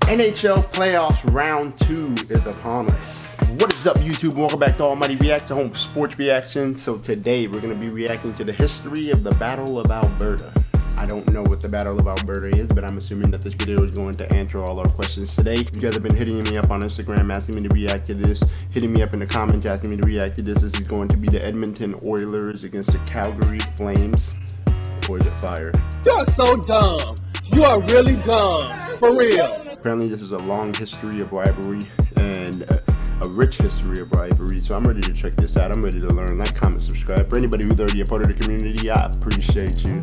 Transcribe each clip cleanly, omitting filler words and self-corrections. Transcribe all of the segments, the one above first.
NHL playoffs round 2 is upon us. What is up, YouTube? Welcome back to Almighty React, to Home Sports Reaction. So today we're going to be reacting to the history of the Battle of Alberta. I don't know what the Battle of Alberta is, but I'm assuming that this video is going to answer all our questions today. You guys have been hitting me up on Instagram asking me to react to this, hitting me up in the comments asking me to react to this. This is going to be the Edmonton Oilers against the Calgary Flames. Or is it Fire? You're so dumb. You are really dumb. For real. Apparently this is a long history of rivalry and a rich history of rivalry, so I'm ready to check this out. I'm ready to learn. Like, comment, subscribe. For anybody who's already a part of the community, I appreciate you.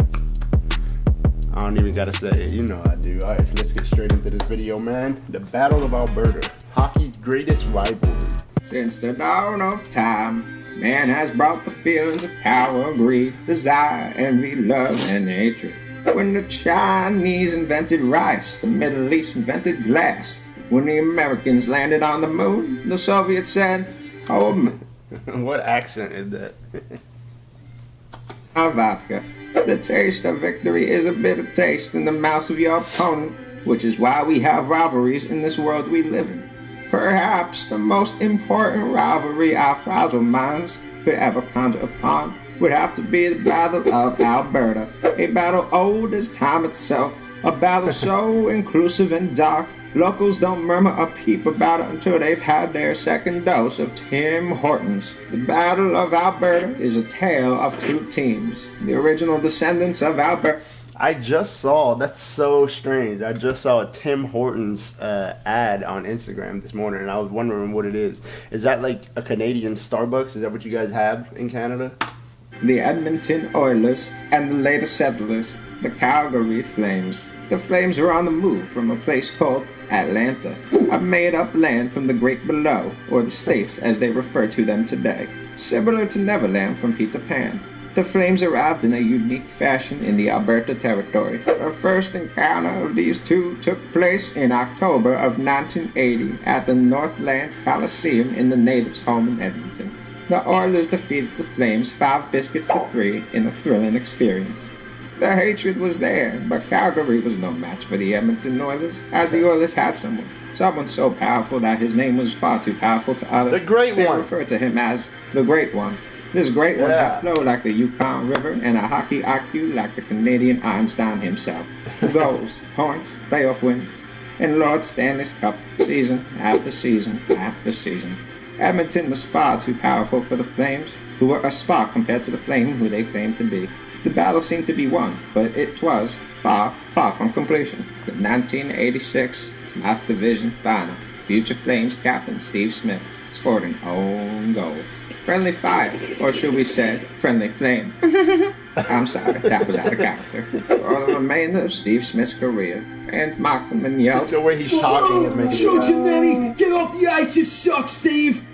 I don't even gotta say it, you know I do. Alright, so let's get straight into this video, man. The Battle of Alberta, hockey's greatest rivalry. Since the dawn of time, man has brought the feelings of power, greed, desire, envy, love, and hatred. When the Chinese invented rice, the Middle East invented glass. When the Americans landed on the moon, the Soviets said, "Oh, what accent is that?" vodka. The taste of victory is a bitter taste in the mouth of your opponent, which is why we have rivalries in this world we live in. Perhaps the most important rivalry our fragile minds could ever conjure upon would have to be the Battle of Alberta, a battle old as time itself, a battle so inclusive and dark, locals don't murmur a peep about it until they've had their second dose of Tim Hortons. The Battle of Alberta is a tale of two teams, the original descendants of Alberta. I just saw, that's so strange, I just saw a Tim Hortons ad on Instagram this morning, and I was wondering what it is. Is that like a Canadian Starbucks? Is that what you guys have in Canada? The Edmonton Oilers and the later settlers, the Calgary Flames. The Flames were on the move from a place called Atlanta, a made-up land from the great below, or the States as they refer to them today. Similar to Neverland from Peter Pan, the Flames arrived in a unique fashion in the Alberta territory. The first encounter of these two took place in October of 1980 at the Northlands Coliseum in the natives' home in Edmonton. The Oilers defeated the Flames 5 biscuits to 3 in a thrilling experience. The hatred was there, but Calgary was no match for the Edmonton Oilers, as the Oilers had someone so powerful that his name was far too powerful to utter. The Great They One. referred to him as the Great One. This Great One had flowed like the Yukon River and a hockey IQ like the Canadian Einstein himself. Goals, points, playoff wins, and Lord Stanley's Cup season after season after season. Edmonton was far too powerful for the Flames, who were a spark compared to the Flame who they claimed to be. The battle seemed to be won, but it was far, far from completion. The 1986 South Division Final, future Flames captain Steve Smith scored an own goal. Friendly fire, or should we say, friendly flame. I'm sorry, that was out of character. For the remainder of Steve Smith's career, fans mocked him and yelled, The way he's talking is making Shoot him, Nanny! Get off the ice, you suck, Steve!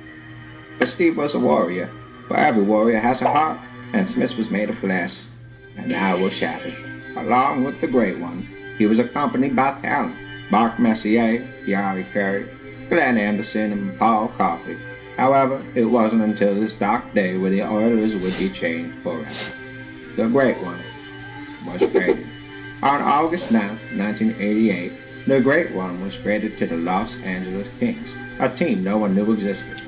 But Steve was a warrior. For every warrior has a heart, and Smith was made of glass, and now was shattered. Along with the Great One, he was accompanied by talent: Mark Messier, Yari Curry, Glenn Anderson, and Paul Coffey. However, it wasn't until this dark day where the Oilers would be changed forever. The Great One was traded. On August 9, 1988, the Great One was traded to the Los Angeles Kings, a team no one knew existed.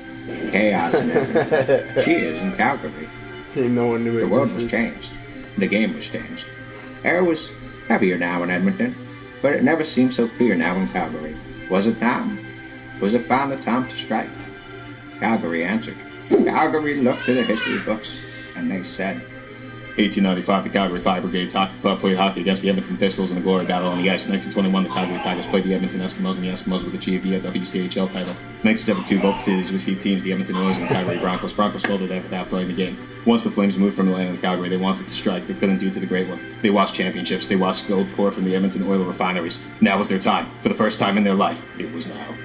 Chaos in Edmonton. Cheers in Calgary. Team no one knew it The world existed. was changed. The game was changed. Air was heavier now in Edmonton, but it never seemed so clear now in Calgary. Was it time? Was it finally time to strike? Calgary answered. Calgary looked to the history books, and they said, 1895, the Calgary Fire Brigade played hockey against the Edmonton Pistols in the glory battle on the ice. 1921, the Calgary Tigers played the Edmonton Eskimos, and the Eskimos would achieve the WCHL title. 1972, both cities received teams, the Edmonton Oilers and the Calgary Broncos. Broncos folded after that playing the game. Once the Flames moved from Atlanta to Calgary, they wanted to strike. They couldn't due to the Great One. They watched championships. They watched gold pour from the Edmonton oil refineries. Now was their time. For the first time in their life, it was now.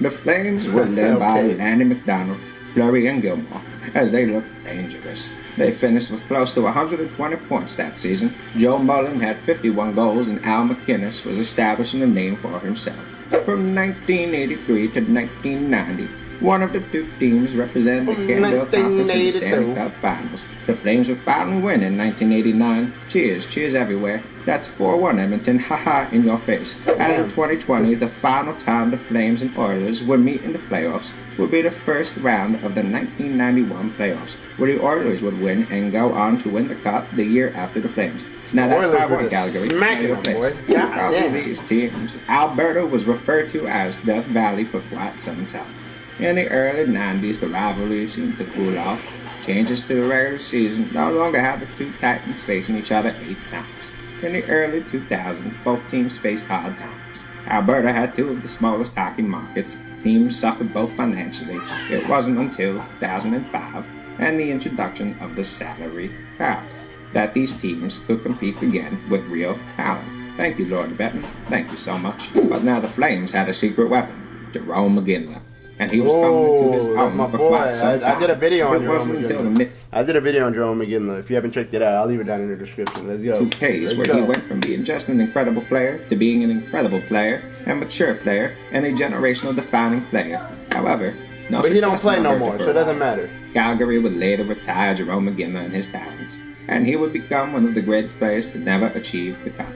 the Flames were led by Lanny McDonald, Fleury, and Gilmore, as they looked dangerous. They finished with close to 120 points that season. Joe Mullen had 51 goals, and Al McInnes was establishing a name for himself. From 1983 to 1990, one of the two teams represented the Canada Conference in the Stanley Cup Finals. The Flames would finally win in 1989. Cheers, cheers everywhere. That's 4-1 Edmonton, haha, in your face. As of 2020, the final time the Flames and Oilers would meet in the playoffs would be the first round of the 1991 playoffs, where the Oilers would win and go on to win the Cup the year after the Flames. Now that's Oilers 5-1 were Calgary. smacking Your them, place. boy. God Across damn. these teams, Alberta was referred to as Death Valley for quite some time. In the early 90s, the rivalry seemed to cool off. Changes to the regular season no longer had the two Titans facing each other 8 times. In the early 2000s, both teams faced hard times. Alberta had two of the smallest hockey markets. Teams suffered both financially. It wasn't until 2005 and the introduction of the salary cap that these teams could compete again with real talent. Thank you, Lord Bettman. Thank you so much. But now the Flames had a secret weapon, Jerome McGinley. And he was coming into his that's own my for boy. quite some time. I did a video on It wasn't Jerome until the McGinley. mid I did a video on Jerome McGinley. If you haven't checked it out, I'll leave it down in the description. Let's go. 2Ks, Let's where go. he went from being just an incredible player to being an incredible player, a mature player, and a generational defining player. However, no But he don't success play no occurred more, for so it a doesn't while. matter. Calgary would later retire Jerome McGinley and his talents, and he would become one of the greatest players to never achieve the cup.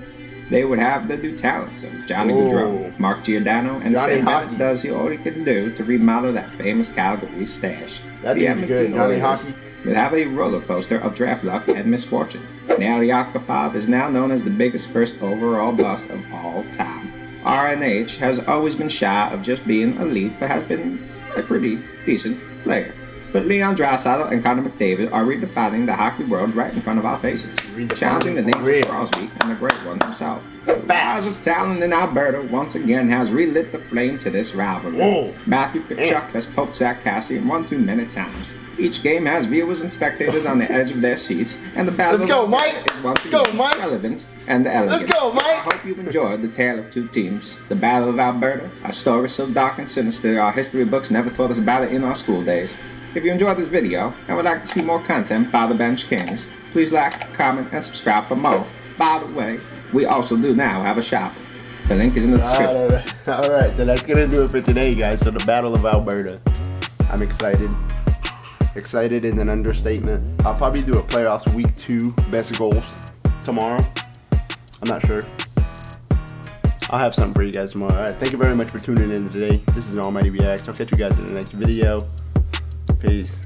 They would have the new talents of Johnny Ooh. Gaudreau, Mark Giordano, and Johnny Sam Hockey. Bennett does all he can do to remodel that famous Calgary stash. That The dude's good, Edmonton Johnny Oilers Hockey. would have a roller coaster of draft luck and misfortune. Naily Yakupov is now known as the biggest first overall bust of all time. RNH has always been shy of just being elite, but has been a pretty decent player. But Leon Draisaitl and Connor McDavid are redefining the hockey world right in front of our faces, challenging the name Real. of Crosby and the great one himself. The rise of talent in Alberta once again has relit the flame to this rivalry. Whoa. Matthew Tkachuk has poked Zach Cassian one too many times. Each game has viewers and spectators on the edge of their seats, and the battle Let's go, of Mike. is once Let's go, again Mike. relevant and elegant. Let's go, Mike. I hope you've enjoyed the tale of two teams, the Battle of Alberta, a story so dark and sinister our history books never taught us about it in our school days. If you enjoyed this video and would like to see more content by the Bench Kings, please like, comment, and subscribe for more. By the way, we also do now have a shop. The link is in the description. Alright, so that's gonna do it for today, guys. So the Battle of Alberta. I'm excited. Excited is an understatement. I'll probably do a playoffs week 2 best goals tomorrow. I'm not sure. I'll have something for you guys tomorrow. Alright, thank you very much for tuning in today. This is Almighty Reacts. I'll catch you guys in the next video. Peace.